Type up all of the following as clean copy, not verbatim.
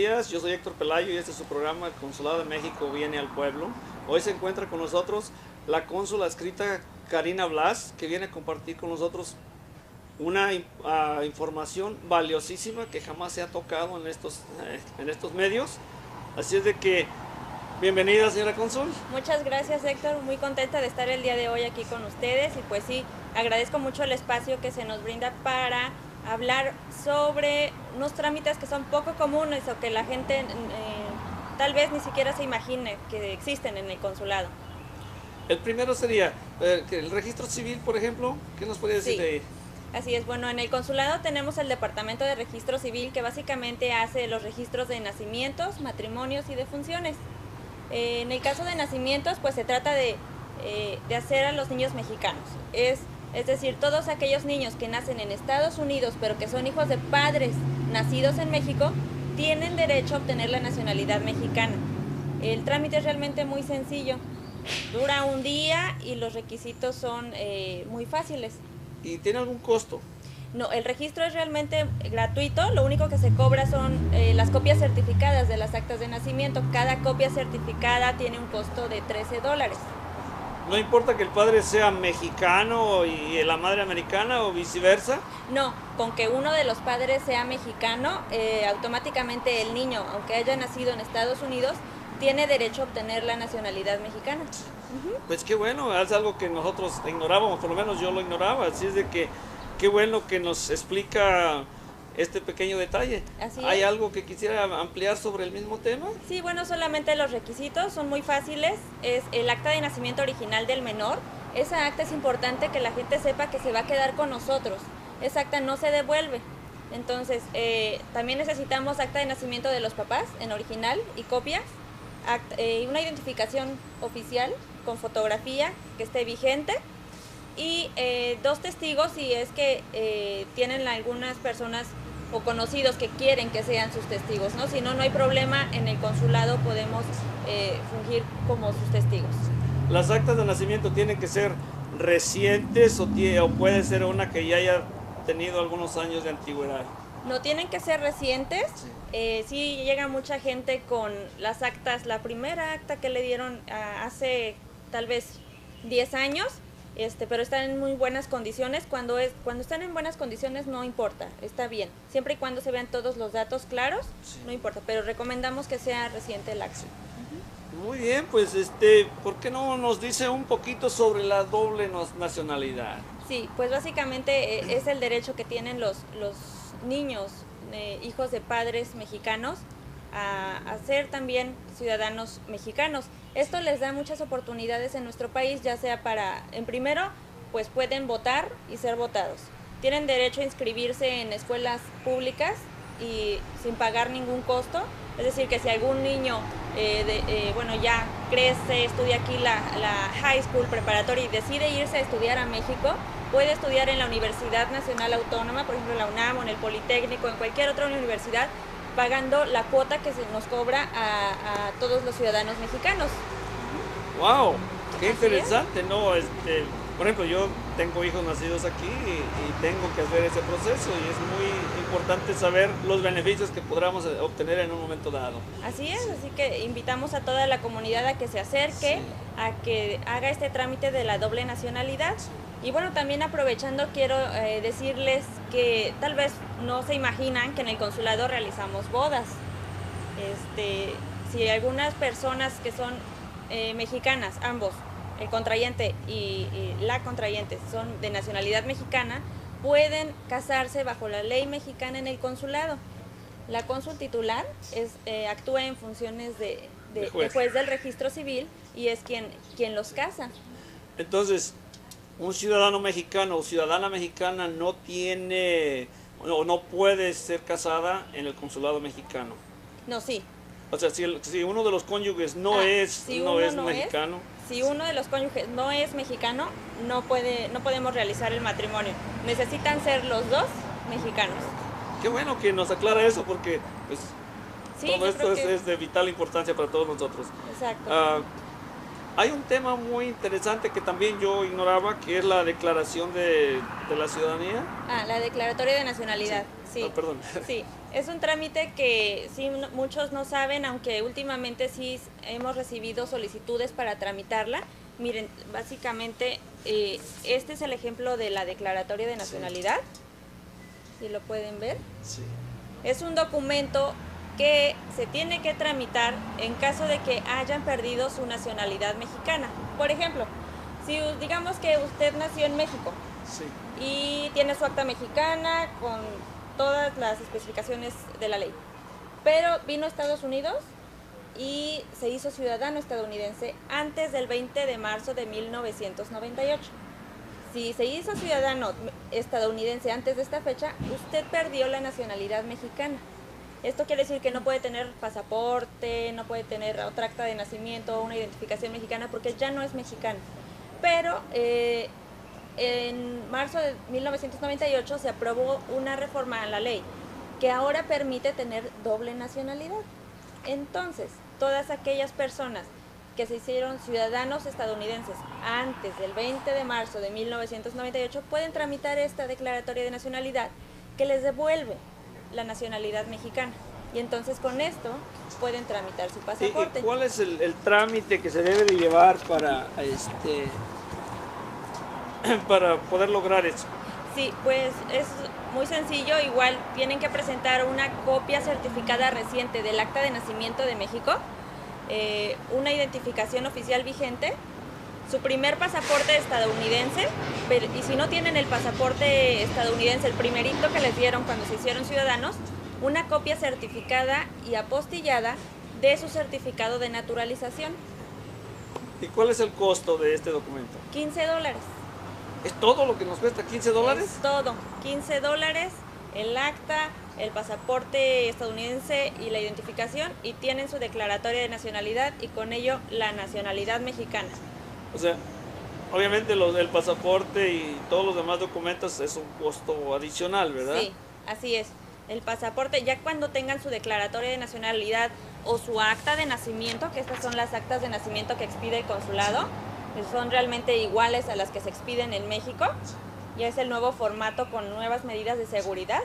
días, yo soy Héctor Pelayo y este es su programa, el Consulado de México viene al pueblo. Hoy se encuentra con nosotros la cónsula adscrita Karina Blas, que viene a compartir con nosotros una información valiosísima que jamás se ha tocado en estos medios. Así es de que, bienvenida señora cónsul. Muchas gracias, Héctor, muy contenta de estar el día de hoy aquí con ustedes y pues sí, agradezco mucho el espacio que se nos brinda para hablar sobre unos trámites que son poco comunes o que la gente tal vez ni siquiera se imagine que existen en el consulado. El primero sería el registro civil, por ejemplo. ¿Qué nos puede decir de ahí? Así es, bueno, en el consulado tenemos el Departamento de Registro Civil que básicamente hace los registros de nacimientos, matrimonios y defunciones. En el caso de nacimientos, pues se trata de hacer a los niños mexicanos. Es decir, todos aquellos niños que nacen en Estados Unidos, pero que son hijos de padres nacidos en México, tienen derecho a obtener la nacionalidad mexicana. El trámite es realmente muy sencillo, dura un día y los requisitos son muy fáciles. ¿Y tiene algún costo? No, el registro es realmente gratuito, lo único que se cobra son las copias certificadas de las actas de nacimiento. Cada copia certificada tiene un costo de $13. ¿No importa que el padre sea mexicano y la madre americana o viceversa? No, con que uno de los padres sea mexicano, automáticamente el niño, aunque haya nacido en Estados Unidos, tiene derecho a obtener la nacionalidad mexicana. Pues qué bueno, es algo que nosotros ignorábamos, por lo menos yo lo ignoraba, así es de que qué bueno que nos explica este pequeño detalle. ¿Hay algo que quisiera ampliar sobre el mismo tema? Sí, bueno, solamente los requisitos son muy fáciles. Es el acta de nacimiento original del menor. Esa acta es importante que la gente sepa que se va a quedar con nosotros. Esa acta no se devuelve. Entonces, también necesitamos acta de nacimiento de los papás en original y copia. Una identificación oficial con fotografía que esté vigente. Y 2 testigos si es que tienen algunas personas o conocidos que quieren que sean sus testigos, ¿no? Si no, no hay problema, en el consulado podemos fungir como sus testigos. ¿Las actas de nacimiento tienen que ser recientes o puede ser una que ya haya tenido algunos años de antigüedad? No tienen que ser recientes. Sí llega mucha gente con las actas, la primera acta que le dieron hace tal vez 10 años, pero están en muy buenas condiciones. Cuando están en buenas condiciones no importa, está bien. Siempre y cuando se vean todos los datos claros, no importa, pero recomendamos que sea reciente el acta. Muy bien, pues ¿por qué no nos dice un poquito sobre la doble nacionalidad? Sí, pues básicamente es el derecho que tienen los niños, hijos de padres mexicanos, a ser también ciudadanos mexicanos. Esto les da muchas oportunidades en nuestro país, ya sea en primero, pues pueden votar y ser votados. Tienen derecho a inscribirse en escuelas públicas y sin pagar ningún costo. Es decir, que si algún niño ya crece, estudia aquí la high school preparatoria y decide irse a estudiar a México, puede estudiar en la Universidad Nacional Autónoma, por ejemplo en la UNAM o en el Politécnico, en cualquier otra universidad, pagando la cuota que se nos cobra a todos los ciudadanos mexicanos. ¡Wow! ¡Qué interesante! ¿No? Por ejemplo, yo tengo hijos nacidos aquí y tengo que hacer ese proceso y es muy importante saber los beneficios que podamos obtener en un momento dado. Así es, así que invitamos a toda la comunidad a que se acerque, a que haga este trámite de la doble nacionalidad. Y bueno, también aprovechando quiero decirles que tal vez no se imaginan que en el consulado realizamos bodas. Si algunas personas que son mexicanas, ambos, el contrayente y la contrayente son de nacionalidad mexicana, pueden casarse bajo la ley mexicana en el consulado. La cónsul titular actúa en funciones de juez del registro civil y es quien los casa. Entonces, un ciudadano mexicano o ciudadana mexicana no puede ser casada en el consulado mexicano. No, sí. O sea, si uno de los cónyuges no es mexicano. Si uno de los cónyuges no es mexicano, no podemos realizar el matrimonio. Necesitan ser los dos mexicanos. Qué bueno que nos aclara eso porque pues, todo esto es de vital importancia para todos nosotros. Exacto. Hay un tema muy interesante que también yo ignoraba, que es la declaración de la ciudadanía. La declaratoria de nacionalidad. Sí, perdón. sí, es un trámite que sí muchos no saben, aunque últimamente sí hemos recibido solicitudes para tramitarla. Miren, básicamente este es el ejemplo de la declaratoria de nacionalidad, si lo pueden ver. Sí. Es un documento que se tiene que tramitar en caso de que hayan perdido su nacionalidad mexicana. Por ejemplo, si digamos que usted nació en México, Sí. y tiene su acta mexicana con todas las especificaciones de la ley, pero vino a Estados Unidos y se hizo ciudadano estadounidense antes del 20 de marzo de 1998. Si se hizo ciudadano estadounidense antes de esta fecha, usted perdió la nacionalidad mexicana. Esto quiere decir que no puede tener pasaporte, no puede tener otra acta de nacimiento o una identificación mexicana porque ya no es mexicano. Pero en marzo de 1998 se aprobó una reforma a la ley que ahora permite tener doble nacionalidad. Entonces, todas aquellas personas que se hicieron ciudadanos estadounidenses antes del 20 de marzo de 1998 pueden tramitar esta declaratoria de nacionalidad que les devuelve la nacionalidad mexicana. Y entonces con esto pueden tramitar su pasaporte. ¿Y cuál es el trámite que se debe de llevar para poder lograr eso? Sí, pues es muy sencillo. Igual tienen que presentar una copia certificada reciente del acta de nacimiento de México, una identificación oficial vigente, su primer pasaporte estadounidense, y si no tienen el pasaporte estadounidense, el primerito que les dieron cuando se hicieron ciudadanos, una copia certificada y apostillada de su certificado de naturalización. ¿Y cuál es el costo de este documento? $15. ¿Es todo lo que nos cuesta? ¿$15? Es todo, $15, el acta, el pasaporte estadounidense y la identificación, y tienen su declaratoria de nacionalidad y con ello la nacionalidad mexicana. O sea, obviamente el pasaporte y todos los demás documentos es un costo adicional, ¿verdad? Sí, así es. El pasaporte, ya cuando tengan su declaratoria de nacionalidad o su acta de nacimiento, que estas son las actas de nacimiento que expide el consulado, que son realmente iguales a las que se expiden en México, ya es el nuevo formato con nuevas medidas de seguridad.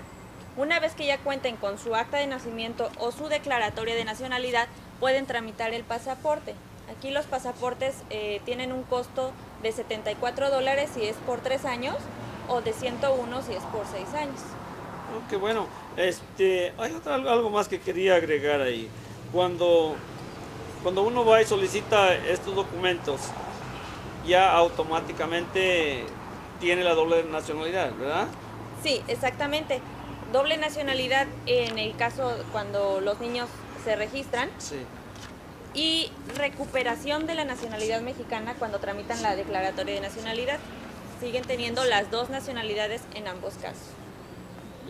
Una vez que ya cuenten con su acta de nacimiento o su declaratoria de nacionalidad, pueden tramitar el pasaporte. Aquí los pasaportes tienen un costo de $74 si es por 3 años o de 101 si es por 6 años. Oh, qué bueno. Hay algo más que quería agregar ahí. Cuando uno va y solicita estos documentos, ya automáticamente tiene la doble nacionalidad, ¿verdad? Sí, exactamente. Doble nacionalidad en el caso cuando los niños se registran. Sí. Y recuperación de la nacionalidad mexicana cuando tramitan la declaratoria de nacionalidad. Siguen teniendo las dos nacionalidades en ambos casos.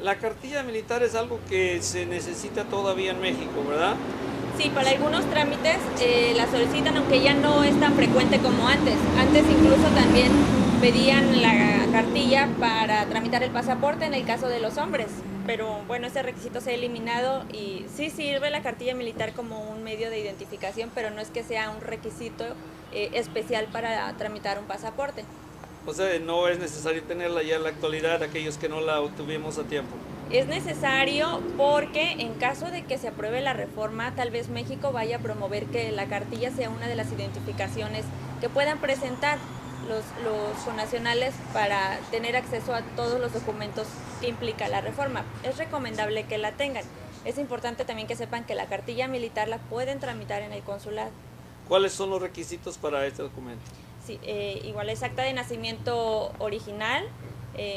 La cartilla militar es algo que se necesita todavía en México, ¿verdad? Sí, para algunos trámites la solicitan, aunque ya no es tan frecuente como antes. Antes incluso también pedían la cartilla para tramitar el pasaporte en el caso de los hombres. Pero bueno, ese requisito se ha eliminado y sí sirve la cartilla militar como un medio de identificación, pero no es que sea un requisito especial para tramitar un pasaporte. O sea, no es necesario tenerla ya en la actualidad, aquellos que no la obtuvimos a tiempo. Es necesario porque en caso de que se apruebe la reforma, tal vez México vaya a promover que la cartilla sea una de las identificaciones que puedan presentar los connacionales para tener acceso a todos los documentos que implica la reforma. Es recomendable que la tengan. Es importante también que sepan que la cartilla militar la pueden tramitar en el consulado. ¿Cuáles son los requisitos para este documento? Sí, igual es acta de nacimiento original,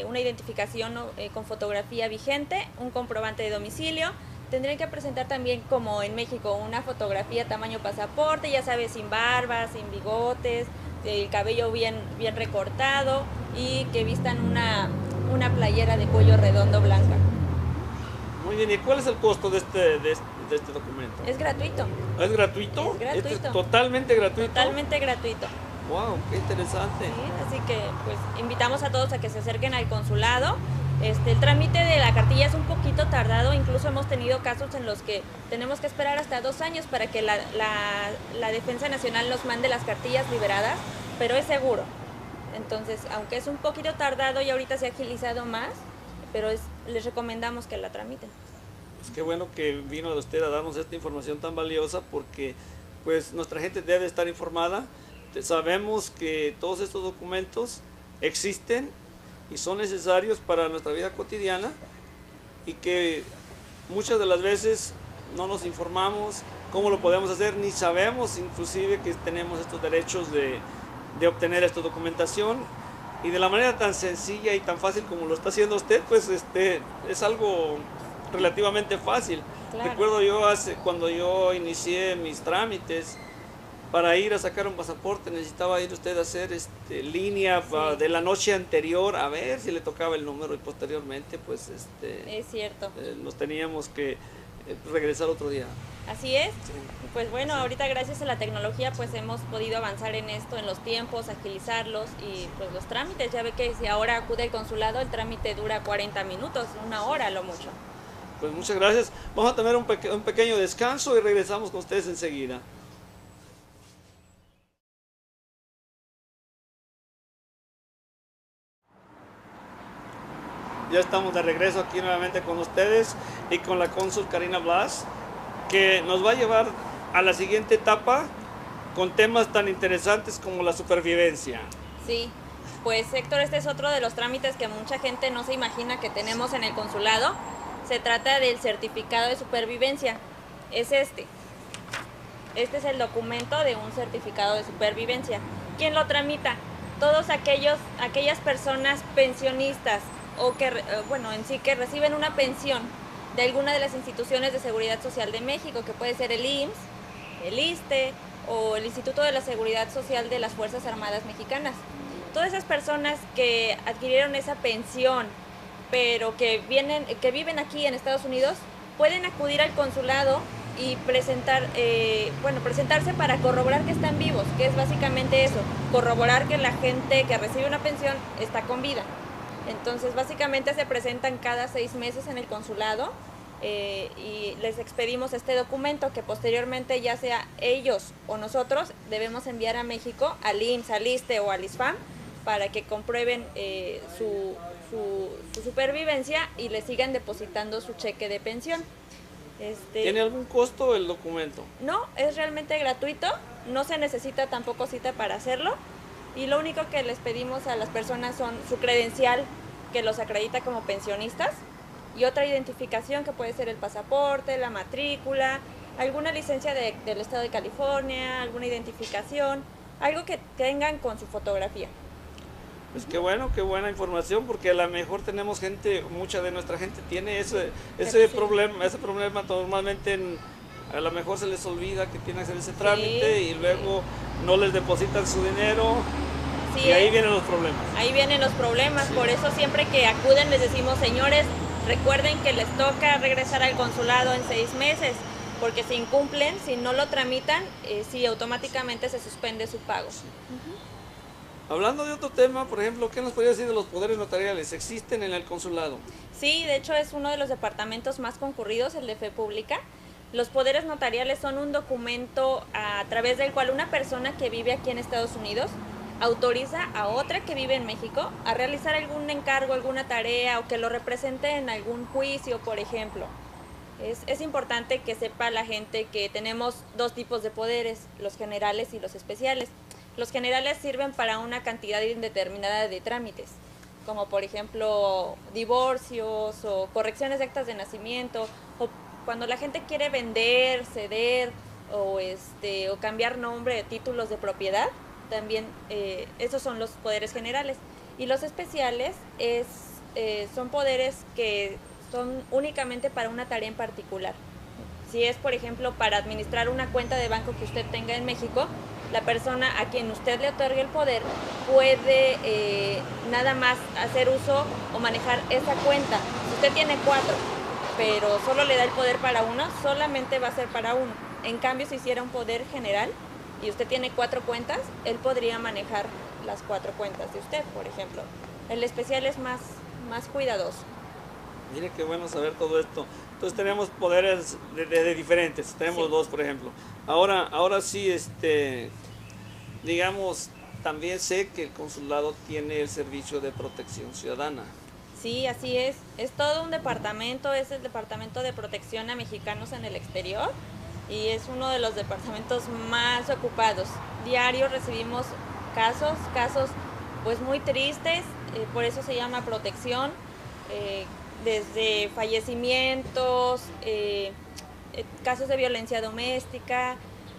una identificación con fotografía vigente, un comprobante de domicilio. Tendrían que presentar también, como en México, una fotografía tamaño pasaporte, ya sabes, sin barba, sin bigotes, el cabello bien recortado y que vistan una playera de cuello redondo blanca. Muy bien, ¿y cuál es el costo de este documento? Es gratuito. ¿Es gratuito? Es gratuito. ¿Este es totalmente gratuito? Totalmente gratuito. Wow, qué interesante. Sí, así que pues invitamos a todos a que se acerquen al consulado. El trámite de la cartilla es un poquito tardado, incluso hemos tenido casos en los que tenemos que esperar hasta 2 años para que la Defensa Nacional nos mande las cartillas liberadas, pero es seguro. Entonces, aunque es un poquito tardado y ahorita se ha agilizado más, pero les recomendamos que la tramiten. Pues qué bueno que vino usted a darnos esta información tan valiosa, porque pues nuestra gente debe estar informada. Sabemos que todos estos documentos existen y son necesarios para nuestra vida cotidiana, y que muchas de las veces no nos informamos cómo lo podemos hacer, ni sabemos inclusive que tenemos estos derechos de obtener esta documentación, y de la manera tan sencilla y tan fácil como lo está haciendo usted, pues es algo relativamente fácil. Claro. Recuerdo yo cuando yo inicié mis trámites para ir a sacar un pasaporte, necesitaba ir usted a hacer línea de la noche anterior a ver si le tocaba el número, y posteriormente pues es cierto, nos teníamos que regresar otro día. así es. Sí. Pues bueno, ahorita gracias a la tecnología pues hemos podido avanzar en esto, en los tiempos, agilizarlos, y pues los trámites, ya ve que si ahora acude al consulado el trámite dura 40 minutos, 1 hora a lo mucho. Pues muchas gracias. Vamos a tener un pequeño descanso y regresamos con ustedes enseguida. Ya estamos de regreso aquí nuevamente con ustedes y con la cónsul Karina Blas, que nos va a llevar a la siguiente etapa con temas tan interesantes como la supervivencia. Sí, pues Héctor, este es otro de los trámites que mucha gente no se imagina que tenemos en el consulado. Se trata del certificado de supervivencia. Es este. Este es el documento de un certificado de supervivencia. ¿Quién lo tramita? Todos aquellas personas pensionistas o que, bueno, en sí que reciben una pensión de alguna de las instituciones de seguridad social de México, que puede ser el IMSS, el ISSSTE o el Instituto de la Seguridad Social de las Fuerzas Armadas Mexicanas. Todas esas personas que adquirieron esa pensión, pero que viven aquí en Estados Unidos, pueden acudir al consulado y presentarse para corroborar que están vivos, que es básicamente eso, corroborar que la gente que recibe una pensión está con vida. Entonces básicamente se presentan cada 6 meses en el consulado, y les expedimos este documento que posteriormente, ya sea ellos o nosotros, debemos enviar a México, al IMSS, al ISSSTE o al ISFAM, para que comprueben su supervivencia y le sigan depositando su cheque de pensión. ¿Tiene algún costo el documento? No, es realmente gratuito, no se necesita tampoco cita para hacerlo, y lo único que les pedimos a las personas son su credencial que los acredita como pensionistas, y otra identificación que puede ser el pasaporte, la matrícula, alguna licencia del estado de California, alguna identificación, algo que tengan con su fotografía. Pues qué bueno, qué buena información, porque a lo mejor tenemos mucha de nuestra gente tiene ese problema normalmente. A lo mejor se les olvida que tienen que hacer ese trámite, y luego no les depositan su dinero, y ahí vienen los problemas. Ahí vienen los problemas, por eso siempre que acuden les decimos, señores, recuerden que les toca regresar al consulado en 6 meses, porque si incumplen, si no lo tramitan, sí, automáticamente se suspende su pago. Hablando de otro tema, por ejemplo, ¿qué nos podría decir de los poderes notariales? ¿Existen en el consulado? Sí, de hecho es uno de los departamentos más concurridos, el de Fe Pública. Los poderes notariales son un documento a través del cual una persona que vive aquí en Estados Unidos autoriza a otra que vive en México a realizar algún encargo, alguna tarea, o que lo represente en algún juicio, por ejemplo. Es importante que sepa la gente que tenemos 2 tipos de poderes, los generales y los especiales. Los generales sirven para una cantidad indeterminada de trámites, como por ejemplo divorcios o correcciones de actas de nacimiento, o cuando la gente quiere vender, ceder o cambiar nombre de títulos de propiedad. También esos son los poderes generales. Y los especiales son poderes que son únicamente para una tarea en particular. Si es, por ejemplo, para administrar una cuenta de banco que usted tenga en México, la persona a quien usted le otorgue el poder puede nada más hacer uso o manejar esa cuenta. Si usted tiene 4, pero solo le da el poder para uno, solamente va a ser para uno. En cambio, si hiciera un poder general y usted tiene 4 cuentas, él podría manejar las 4 cuentas de usted, por ejemplo. El especial es más cuidadoso. Mire qué bueno saber todo esto. Entonces tenemos poderes de diferentes, tenemos 2, por ejemplo. Ahora sí, digamos, también sé que el consulado tiene el servicio de protección ciudadana. Sí, así es. Es todo un departamento, es el Departamento de Protección a Mexicanos en el Exterior y es uno de los departamentos más ocupados. Diario recibimos casos pues muy tristes, por eso se llama protección, desde fallecimientos, casos de violencia doméstica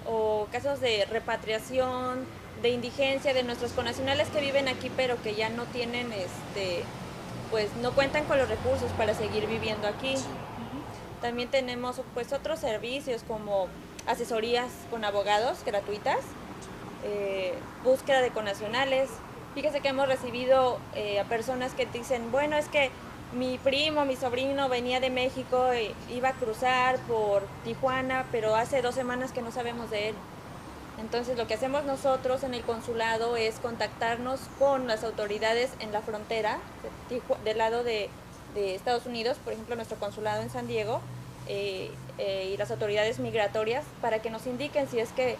o casos de repatriación, de indigencia de nuestros connacionales que viven aquí pero que ya no tienen pues no cuentan con los recursos para seguir viviendo aquí. También tenemos pues otros servicios como asesorías con abogados gratuitas, búsqueda de connacionales. Fíjese que hemos recibido a personas que dicen, bueno, es que mi primo, mi sobrino venía de México, iba a cruzar por Tijuana, pero hace 2 semanas que no sabemos de él. Entonces lo que hacemos nosotros en el consulado es contactarnos con las autoridades en la frontera del lado de Estados Unidos, por ejemplo nuestro consulado en San Diego, y las autoridades migratorias para que nos indiquen si es que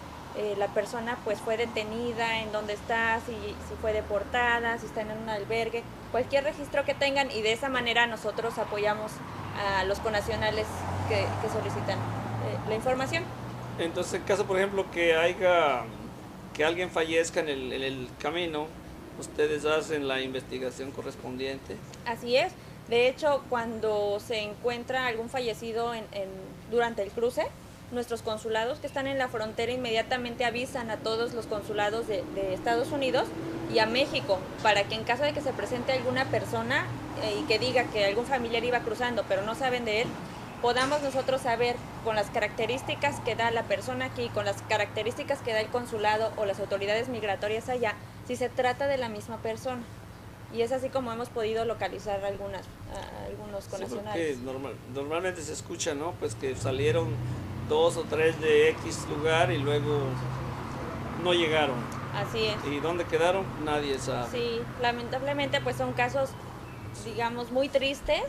la persona pues fue detenida, en dónde está, si fue deportada, si está en un albergue, cualquier registro que tengan, y de esa manera nosotros apoyamos a los connacionales que solicitan la información. Entonces, en caso, por ejemplo, que alguien fallezca en el camino, ustedes hacen la investigación correspondiente. Así es. De hecho, cuando se encuentra algún fallecido durante el cruce, nuestros consulados que están en la frontera inmediatamente avisan a todos los consulados de Estados Unidos y a México para que en caso de que se presente alguna persona y que diga que algún familiar iba cruzando pero no saben de él, podamos nosotros saber con las características que da la persona aquí, con las características que da el consulado o las autoridades migratorias allá, si se trata de la misma persona. Y es así como hemos podido localizar algunos connacionales. Sí, normalmente se escucha, ¿no? Pues que salieron 2 o 3 de X lugar y luego no llegaron. Así es. ¿Y dónde quedaron? Nadie sabe. Sí, lamentablemente pues son casos, digamos, muy tristes,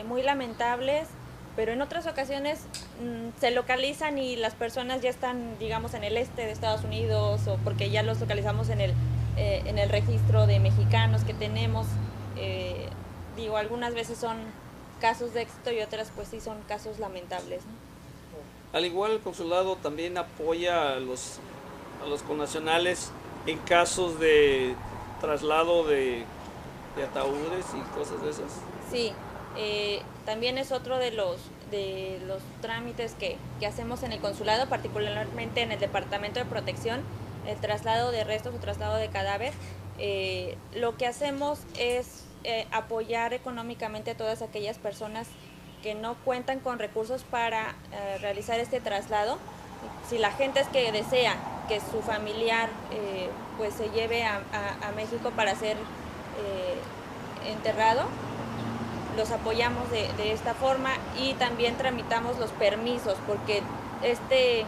muy lamentables, pero en otras ocasiones se localizan y las personas ya están, digamos, en el este de Estados Unidos, o porque ya los localizamos en el registro de mexicanos que tenemos. Digo, algunas veces son casos de éxito y otras pues sí son casos lamentables, ¿no? Al igual, el consulado también apoya a los connacionales en casos de traslado de ataúdes y cosas de esas. Sí, también es otro de los trámites que hacemos en el consulado, particularmente en el Departamento de Protección, el traslado de restos o traslado de cadáver. Lo que hacemos es apoyar económicamente a todas aquellas personas que no cuentan con recursos para realizar este traslado. Si la gente es que desea que su familiar pues se lleve a México para ser enterrado, los apoyamos de esta forma, y también tramitamos los permisos, porque este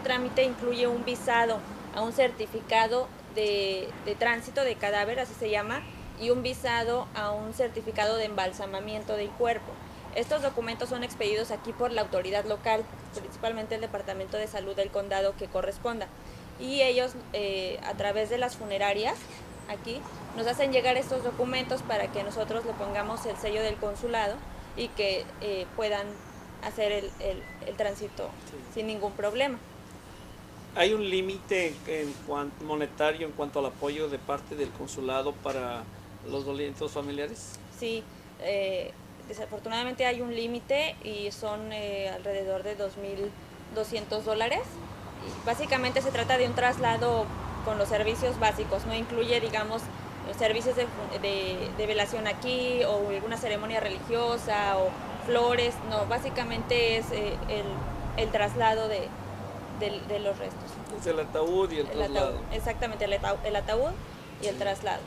trámite incluye un visado a un certificado de tránsito de cadáver, así se llama, y un visado a un certificado de embalsamamiento del cuerpo. Estos documentos son expedidos aquí por la autoridad local, principalmente el Departamento de Salud del condado que corresponda, y ellos a través de las funerarias aquí nos hacen llegar estos documentos para que nosotros le pongamos el sello del consulado y que puedan hacer el tránsito sin ningún problema. ¿Hay un límite monetario en cuanto al apoyo de parte del consulado para los dolientes familiares? Sí, desafortunadamente hay un límite y son alrededor de $2,200. Básicamente se trata de un traslado con los servicios básicos, no incluye, digamos, servicios de velación aquí o alguna ceremonia religiosa o flores, no, básicamente es el traslado de los restos. Es el ataúd y el traslado. Ataúd, exactamente, el ataúd y el traslado.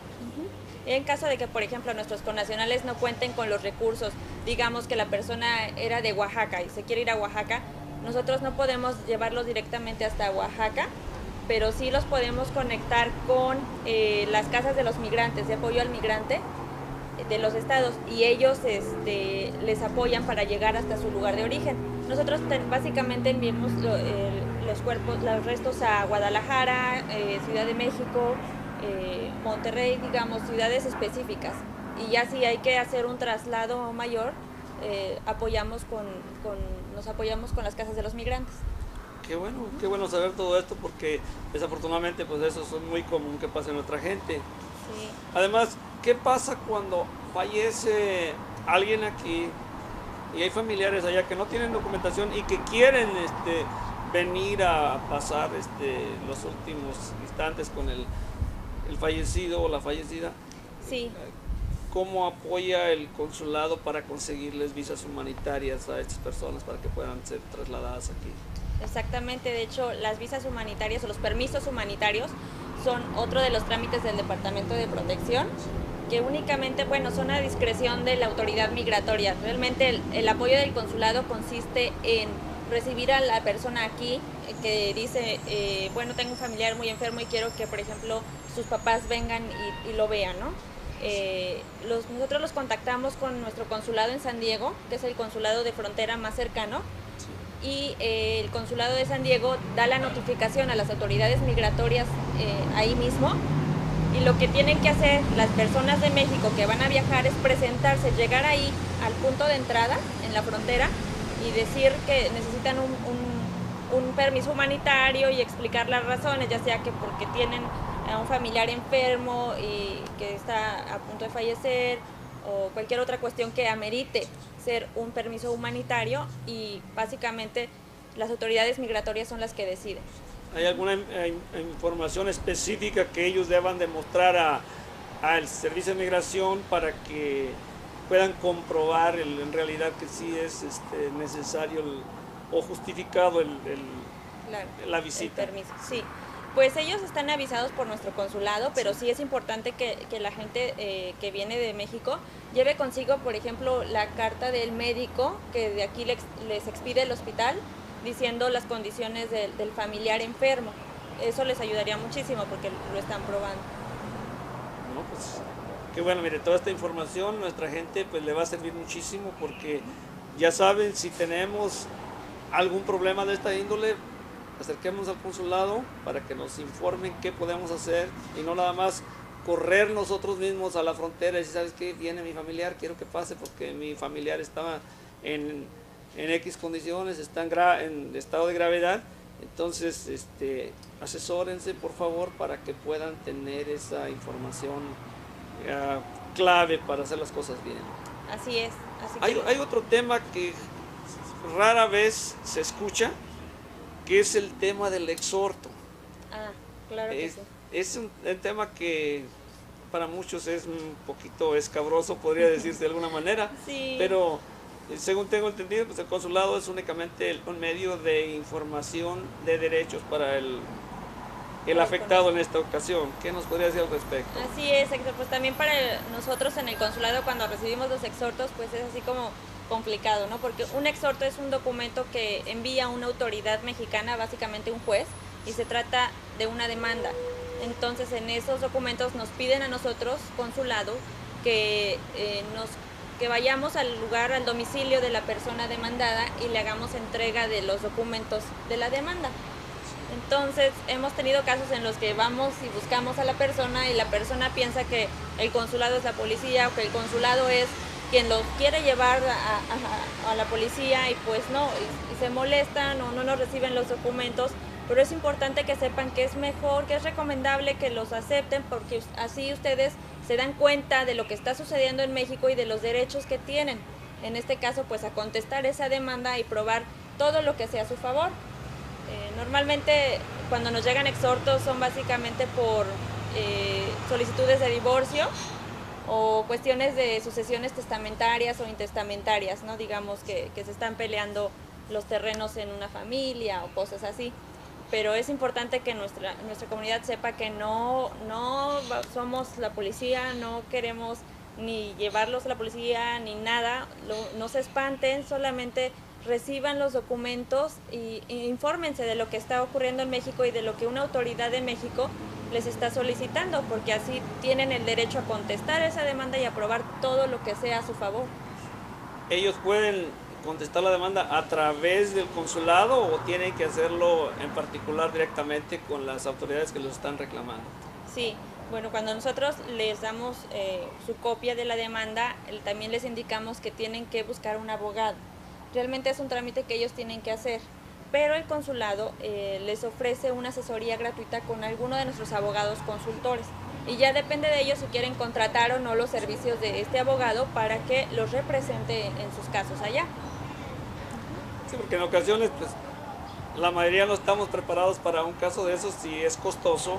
En caso de que, por ejemplo, nuestros connacionales no cuenten con los recursos, digamos que la persona era de Oaxaca y se quiere ir a Oaxaca, nosotros no podemos llevarlos directamente hasta Oaxaca, pero sí los podemos conectar con las casas de los migrantes, de apoyo al migrante de los estados, y ellos les apoyan para llegar hasta su lugar de origen. Nosotros básicamente enviamos los restos a Guadalajara, Ciudad de México, Monterrey, digamos, ciudades específicas, y ya si hay que hacer un traslado mayor, nos apoyamos con las casas de los migrantes. Qué bueno saber todo esto, porque desafortunadamente pues eso es muy común que pase en nuestra gente. Sí. Además, ¿qué pasa cuando fallece alguien aquí y hay familiares allá que no tienen documentación y que quieren venir a pasar los últimos instantes con el fallecido o la fallecida? Sí. ¿Cómo apoya el consulado para conseguirles visas humanitarias a estas personas para que puedan ser trasladadas aquí? Exactamente, de hecho las visas humanitarias o los permisos humanitarios son otro de los trámites del Departamento de Protección, que únicamente, bueno, son a discreción de la autoridad migratoria. Realmente el apoyo del consulado consiste en recibir a la persona aquí que dice, bueno, tengo un familiar muy enfermo y quiero que, por ejemplo, sus papás vengan y lo vean, ¿no? Nosotros los contactamos con nuestro consulado en San Diego, que es el consulado de frontera más cercano, y el consulado de San Diego da la notificación a las autoridades migratorias ahí mismo, y lo que tienen que hacer las personas de México que van a viajar es presentarse, llegar ahí al punto de entrada en la frontera y decir que necesitan un permiso humanitario y explicar las razones, ya sea que porque tienen a un familiar enfermo y que está a punto de fallecer, o cualquier otra cuestión que amerite ser un permiso humanitario, y básicamente las autoridades migratorias son las que deciden. ¿Hay alguna información específica que ellos deban demostrar al Servicio de Migración para que puedan comprobar en realidad que sí es necesario o justificado la visita? El permiso, sí. Pues ellos están avisados por nuestro consulado, pero sí es importante que la gente que viene de México lleve consigo, por ejemplo, la carta del médico que de aquí les expide el hospital diciendo las condiciones del familiar enfermo. Eso les ayudaría muchísimo porque lo están probando. No, pues qué bueno, mire, toda esta información nuestra gente pues le va a servir muchísimo, porque ya saben, si tenemos algún problema de esta índole, acerquémonos al consulado para que nos informen qué podemos hacer y no nada más correr nosotros mismos a la frontera y decir, ¿sabes qué? Viene mi familiar, quiero que pase porque mi familiar estaba en X condiciones, está en estado de gravedad. Entonces, asesórense por favor para que puedan tener esa información clave para hacer las cosas bien. Así es. Hay otro tema que rara vez se escucha, que es el tema del exhorto. Ah, claro que sí. Es un tema que para muchos es un poquito escabroso, podría decirse de alguna manera, sí. Pero según tengo entendido, pues el consulado es únicamente un medio de información de derechos para el afectado en esta ocasión. ¿Qué nos podría decir al respecto? Así es, Héctor. Pues también para nosotros en el consulado, cuando recibimos los exhortos, pues es así como complicado, ¿no? Porque un exhorto es un documento que envía una autoridad mexicana, básicamente un juez, y se trata de una demanda. Entonces, en esos documentos nos piden a nosotros, consulado, que vayamos al lugar, al domicilio de la persona demandada y le hagamos entrega de los documentos de la demanda. Entonces, hemos tenido casos en los que vamos y buscamos a la persona y la persona piensa que el consulado es la policía o que el consulado es quien los quiere llevar a la policía, y pues no, y se molestan o no nos reciben los documentos. Pero es importante que sepan que es mejor, que es recomendable que los acepten, porque así ustedes se dan cuenta de lo que está sucediendo en México y de los derechos que tienen. En este caso, pues a contestar esa demanda y probar todo lo que sea a su favor. Normalmente cuando nos llegan exhortos son básicamente por solicitudes de divorcio o cuestiones de sucesiones testamentarias o intestamentarias, ¿no? Digamos que se están peleando los terrenos en una familia o cosas así. Pero es importante que nuestra comunidad sepa que no somos la policía, no queremos ni llevarlos a la policía ni nada. No se espanten, solamente reciban los documentos y infórmense de lo que está ocurriendo en México y de lo que una autoridad de México les está solicitando, porque así tienen el derecho a contestar esa demanda y a probar todo lo que sea a su favor. Ellos pueden contestar la demanda a través del consulado o tienen que hacerlo en particular directamente con las autoridades que los están reclamando. Sí, Bueno, cuando nosotros les damos su copia de la demanda, también les indicamos que tienen que buscar un abogado. Realmente es un trámite que ellos tienen que hacer, pero el consulado les ofrece una asesoría gratuita con alguno de nuestros abogados consultores. Y ya depende de ellos si quieren contratar o no los servicios de este abogado para que los represente en sus casos allá. Sí, porque en ocasiones pues la mayoría no estamos preparados para un caso de esos y es costoso.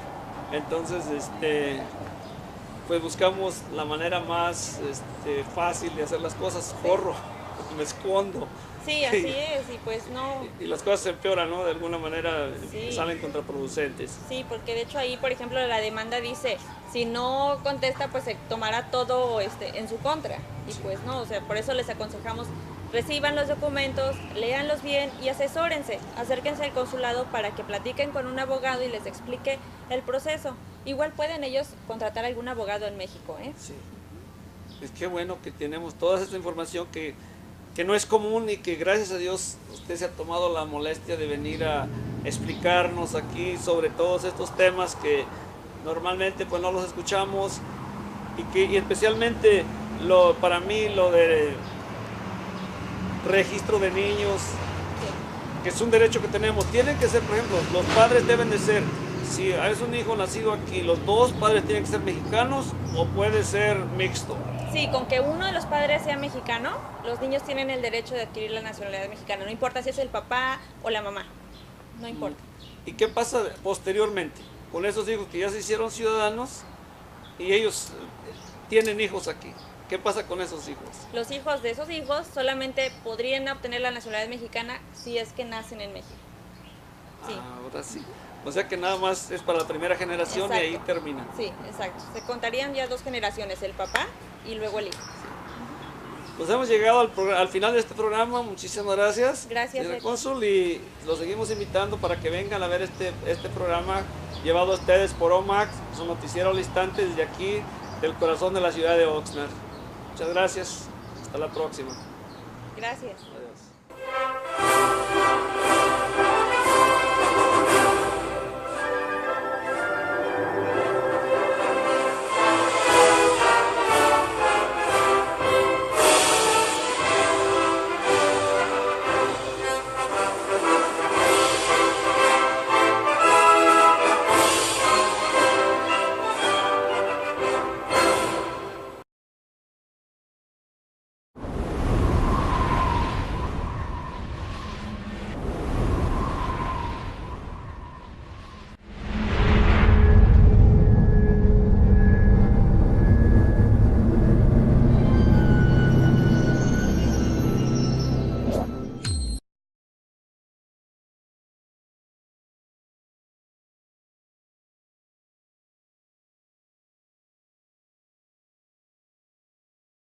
Entonces, pues buscamos la manera más fácil de hacer las cosas. Corro, me escondo. Sí, así es, y pues no... Y las cosas se empeoran, ¿no? De alguna manera Sí. salen contraproducentes. Sí, porque de hecho ahí, por ejemplo, la demanda dice, si no contesta, pues se tomará todo en su contra. Y pues no, o sea, por eso les aconsejamos, reciban los documentos, léanlos bien y asesórense. Acérquense al consulado para que platiquen con un abogado y les explique el proceso. Igual pueden ellos contratar algún abogado en México, ¿eh? Sí. Es que bueno que tenemos toda esta información que no es común y que gracias a Dios usted se ha tomado la molestia de venir a explicarnos aquí sobre todos estos temas que normalmente pues no los escuchamos y especialmente para mí lo de registro de niños, que es un derecho que tenemos. Tienen que ser, por ejemplo, los padres deben de ser, si es un hijo nacido aquí, los dos padres tienen que ser mexicanos o puede ser mixto. Sí, con que uno de los padres sea mexicano, los niños tienen el derecho de adquirir la nacionalidad mexicana. No importa si es el papá o la mamá, no importa. ¿Y qué pasa posteriormente con esos hijos que ya se hicieron ciudadanos y ellos tienen hijos aquí? ¿Qué pasa con esos hijos? Los hijos de esos hijos solamente podrían obtener la nacionalidad mexicana si es que nacen en México. Sí. Ahora sí. O sea que nada más es para la primera generación. Exacto. Y ahí termina. Sí, exacto. Se contarían ya 2 generaciones, el papá y luego el hijo. Pues hemos llegado al final de este programa. Muchísimas gracias. Gracias, señor cónsul, y los seguimos invitando para que vengan a ver este programa llevado a ustedes por OMAX, su noticiero al instante desde aquí, del corazón de la ciudad de Oxnard. Muchas gracias. Hasta la próxima. Gracias. Adiós.